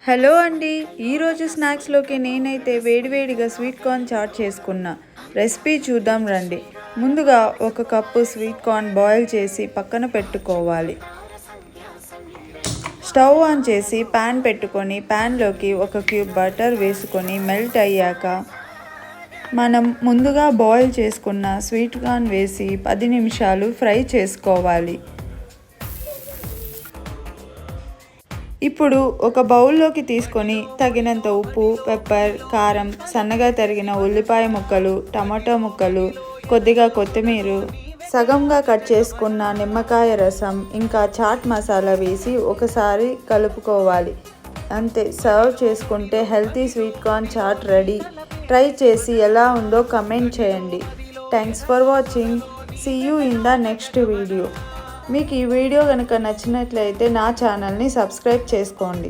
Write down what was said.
Hello అండి, ఈరోజు స్నాక్స్లోకి నేనైతే వేడివేడిగా స్వీట్ కార్న్ చాట్ చేసుకున్నా. రెసిపీ చూద్దాం రండి. ముందుగా ఒక కప్పు స్వీట్ కార్న్ బాయిల్ చేసి పక్కన పెట్టుకోవాలి. స్టవ్ ఆన్ చేసి ప్యాన్ పెట్టుకొని ప్యాన్లోకి ఒక క్యూబ్ బటర్ వేసుకొని మెల్ట్ అయ్యాక మనం ముందుగా బాయిల్ చేసుకున్న స్వీట్ కార్న్ వేసి 10 నిమిషాలు ఫ్రై చేసుకోవాలి. ఇప్పుడు ఒక బౌల్లోకి తీసుకొని తగినంత ఉప్పు, పెప్పర్, కారం, సన్నగా తరిగిన ఉల్లిపాయ ముక్కలు, టమాటో ముక్కలు, కొద్దిగా కొత్తిమీర, సగంగా కట్ చేసుకున్న నిమ్మకాయ రసం, ఇంకా చాట్ మసాలా వేసి ఒకసారి కలుపుకోవాలి. అంతే, సర్వ్ చేసుకుంటే healthy sweet corn chaat ready. Try చేసి ఎలా ఉందో కమెంట్ చేయండి. Thanks for watching. See you in the next video. మీకు ఈ వీడియో కనుక నచ్చినట్లయితే నా ఛానల్ని సబ్స్క్రైబ్ చేసుకోండి.